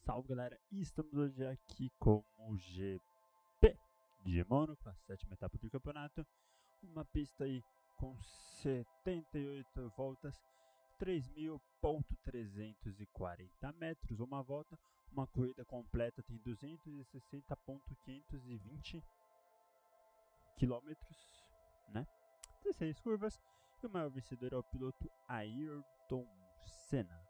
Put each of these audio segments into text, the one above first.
Salve galera, e estamos hoje aqui com o GP de Mônaco, a sétima etapa do campeonato. Uma pista aí com 78 voltas, 3.340 metros, uma volta. Uma corrida completa tem 260.520 quilômetros, né? 16 curvas, e o maior vencedor é o piloto Ayrton Senna.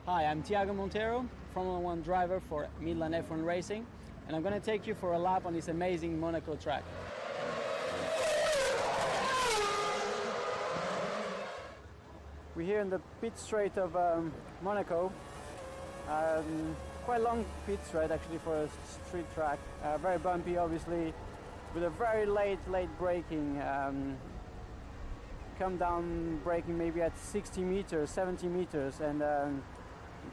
Hi, I'm Thiago Monteiro, Formula One driver for Midland F1 Racing, and I'm going to take you for a lap on this amazing Monaco track. We're here in the pit straight of Monaco. Quite long pit straight actually for a street track. Very bumpy obviously, with a very late braking. Come down braking maybe at 60 meters, 70 meters, and it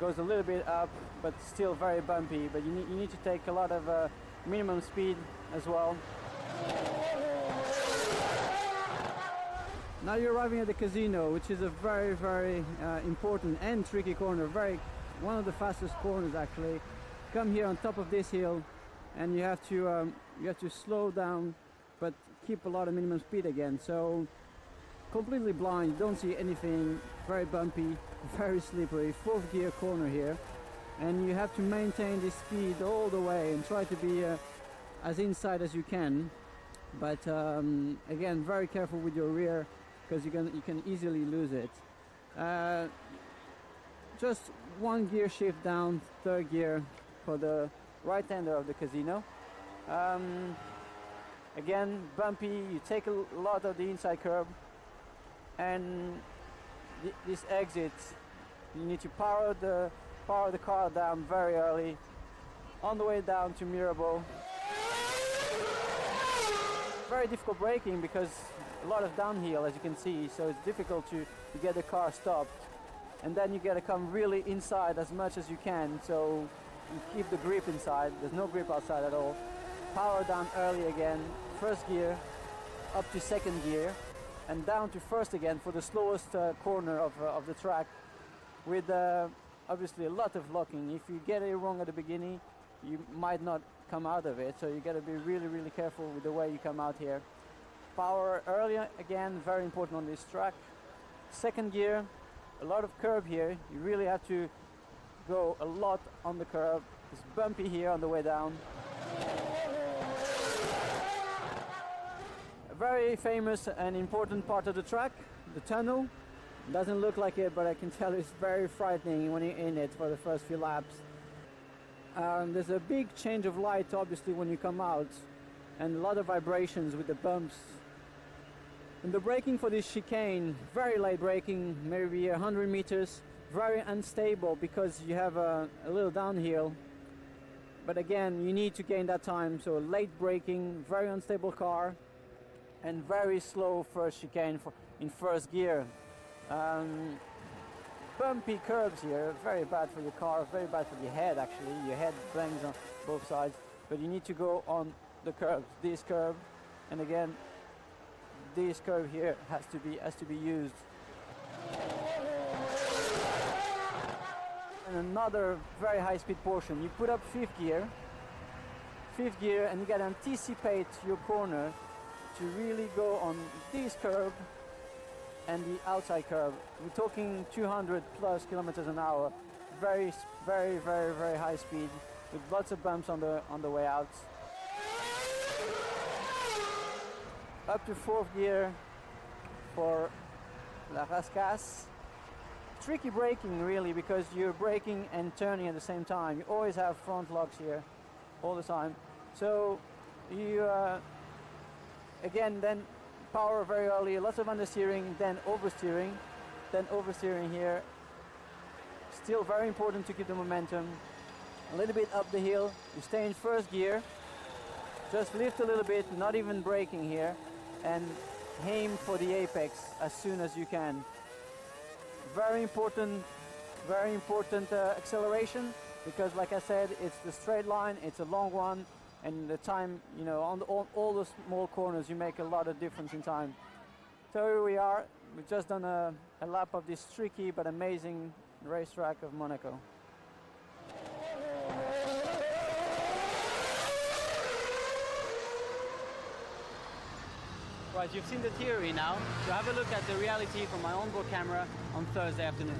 goes a little bit up, but still very bumpy. But you need to take a lot of minimum speed as well. Now you're arriving at the casino, which is a very important and tricky corner. One of the fastest corners actually. Come here on top of this hill, and you have to slow down, but keep a lot of minimum speed again. So completely blind, you don't see anything, very bumpy, very slippery, fourth gear corner here, and you have to maintain this speed all the way and try to be as inside as you can, but again, very careful with your rear, because you can easily lose it. Just one gear shift down, third gear for the right-hander of the casino. Again, bumpy, you take a lot of the inside curb, and this exit, you need to power the car down very early on the way down to Mirabeau. Very difficult braking because a lot of downhill, as you can see, so it's difficult to get the car stopped, and then you got to come really inside as much as you can, so you keep the grip inside. There's no grip outside at all. Power down early again, first gear up to second gear, and down to first again for the slowest corner of the track, with obviously a lot of locking. If you get it wrong at the beginning, you might not come out of it, so you got to be really careful with the way you come out here. Power early again, very important on this track. Second gear, a lot of curb here, you really have to go a lot on the curb. It's bumpy here on the way down. Very famous and important part of the track, the tunnel. Doesn't look like it, but I can tell it's very frightening when you're in it for the first few laps. There's a big change of light obviously when you come out, and a lot of vibrations with the bumps. And the braking for this chicane, very late braking, maybe 100 meters, very unstable because you have a little downhill. But again, you need to gain that time, so late braking, very unstable car, and very slow first chicane in first gear. Bumpy curbs here, very bad for your car, very bad for your head actually. Your head bangs on both sides, but you need to go on the curbs. This curb, and again, this curve here has to be used. And another very high speed portion. You put up fifth gear, and you gotta anticipate your corner to really go on this curb and the outside curb. We're talking 200 plus kilometers an hour. Very high speed with lots of bumps on the way out. Up to fourth gear for La Rascasse. Tricky braking really, because you're braking and turning at the same time. You always have front locks here all the time. So you again, then power very early, lots of understeering, then oversteering here. Still very important to keep the momentum. A little bit up the hill, you stay in first gear, just lift a little bit, not even braking here, and aim for the apex as soon as you can. Very important acceleration, because like I said, it's the straight line, it's a long one, and the time, you know, on all the small corners, you make a lot of difference in time. So here we are. We've just done a lap of this tricky but amazing racetrack of Monaco. Right, you've seen the theory now, so have a look at the reality from my onboard camera on Thursday afternoon.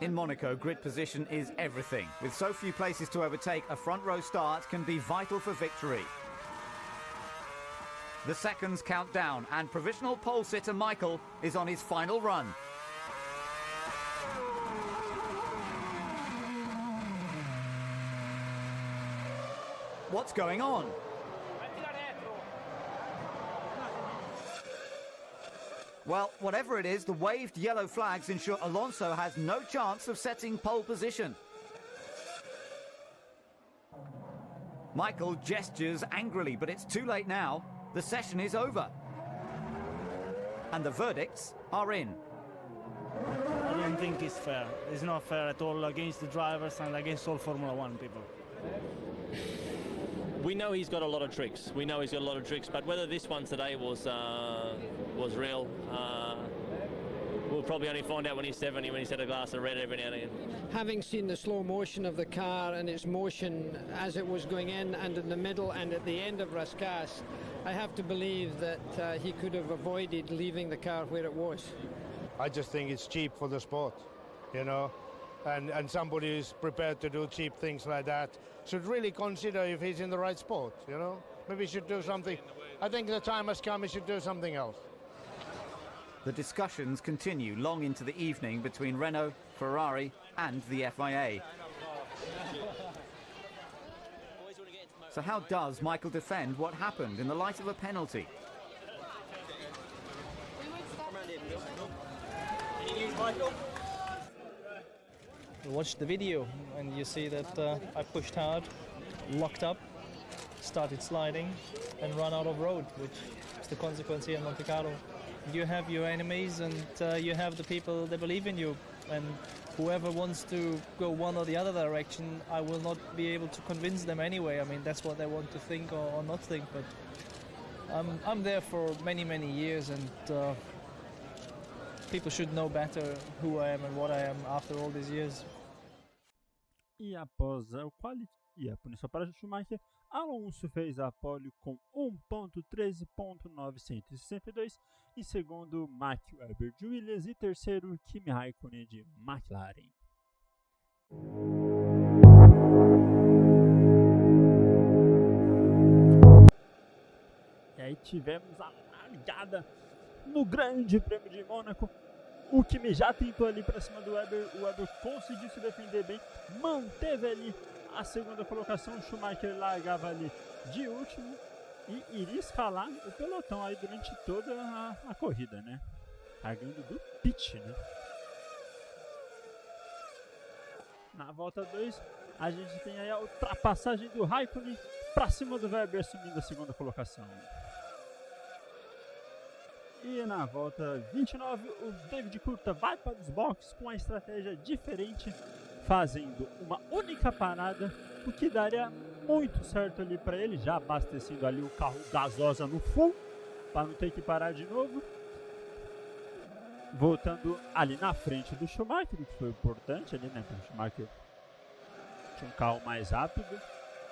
In Monaco, grid position is everything. With so few places to overtake, a front row start can be vital for victory. The seconds count down, and provisional pole sitter Michael is on his final run. What's going on? Well, whatever it is, the waved yellow flags ensure Alonso has no chance of setting pole position. Michael gestures angrily, but it's too late now. The session is over. And the verdicts are in. I don't think it's fair. It's not fair at all against the drivers and against all Formula One people. We know he's got a lot of tricks. But whether this one today was real, we'll probably only find out when he's 70, when he's had a glass of red every now and again. Having seen the slow motion of the car and its motion as it was going in and in the middle and at the end of Rascasse, I have to believe that he could have avoided leaving the car where it was. I just think it's cheap for the sport, you know, and somebody who's prepared to do cheap things like that should really consider if he's in the right sport, you know. Maybe he should do something. I think the time has come, he should do something else. The discussions continue long into the evening between Renault, Ferrari and the FIA. So how does Michael defend what happened in the light of a penalty? You watch the video and you see that I pushed hard, locked up, started sliding and run out of road, which is the consequence here in Monte Carlo. You have your enemies and you have the people that believe in you, and whoever wants to go one or the other direction, I will not be able to convince them anyway. I mean, that's what they want to think or not think, but I'm there for many years, and people should know better who I am and what I am after all these years. E após o a punição para Schumacher, Alonso fez a pole com 1.13.962, em segundo Max Weber de Williams e terceiro Kimi Raikkonen de McLaren. E aí tivemos a largada no Grande Prêmio de Mônaco. O Kimi já tentou ali para cima do Weber, o Weber conseguiu se defender bem, manteve ali a segunda colocação. O Schumacher largava ali de último e iria escalar o pelotão aí durante toda a corrida, né? Largando do pit, né? Na volta 2, a gente tem aí a ultrapassagem do Raikkonen para cima do Weber, assumindo a segunda colocação. E na volta 29, o David Coulthard vai para os boxes com uma estratégia diferente, fazendo uma única parada, o que daria muito certo ali para ele, já abastecendo ali o carro gasosa no full, para não ter que parar de novo. Voltando ali na frente do Schumacher, que foi importante ali, né? Porque o Schumacher tinha um carro mais rápido.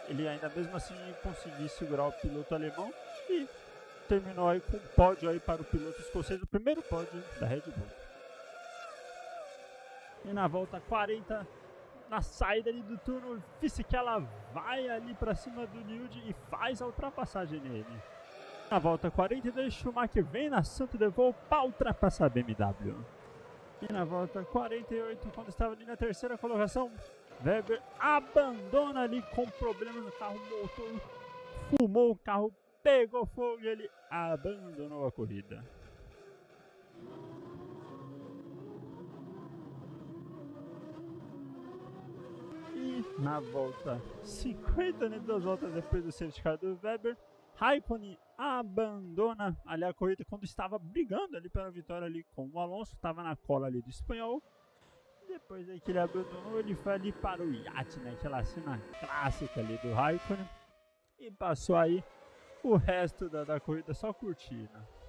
Ele ainda mesmo assim conseguiu segurar o piloto alemão e terminou aí com um pódio aí para o piloto escocês, o primeiro pódio da Red Bull. E na volta 40, na saída ali do turno, Fisichella vai ali para cima do Liud e faz a ultrapassagem nele. Na volta 42, Schumacher vem na Santo de Voo para ultrapassar a BMW. E na volta 48, quando estava ali na terceira colocação, Weber abandona ali com problemas no carro, o motor fumou, o carro pegou fogo e ele abandonou a corrida. E na volta 50, né, 2 voltas depois do safety car do Weber, Raikkonen abandona ali a corrida quando estava brigando ali pela vitória ali com o Alonso, estava na cola ali do espanhol. Depois aí que ele abandonou, ele foi ali para o iate, né, aquela cena clássica ali do Raikkonen, e passou aí o resto da corrida só curtindo.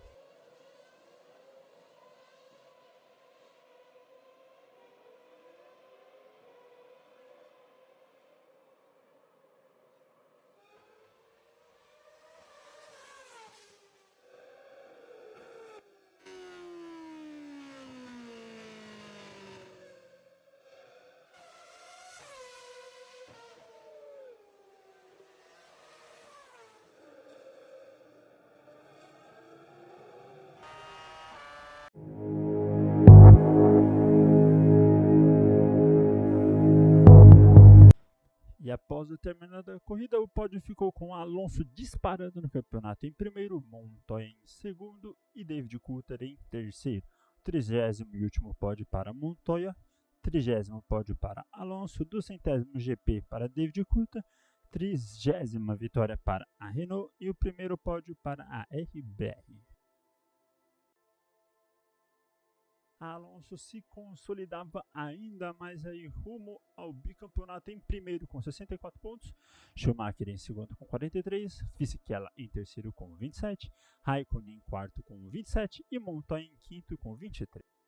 E após o término da corrida, o pódio ficou com Alonso disparando no campeonato em primeiro, Montoya em segundo e David Coulthard em terceiro. 30º e último pódio para Montoya, 30º pódio para Alonso, 200º GP para David Coulthard, 30ª vitória para a Renault e o primeiro pódio para a RBR. Alonso se consolidava ainda mais aí rumo ao bicampeonato em primeiro com 64 pontos, Schumacher em segundo com 43, Fisichella em terceiro com 27, Raikkonen em quarto com 27 e Montoya em quinto com 23.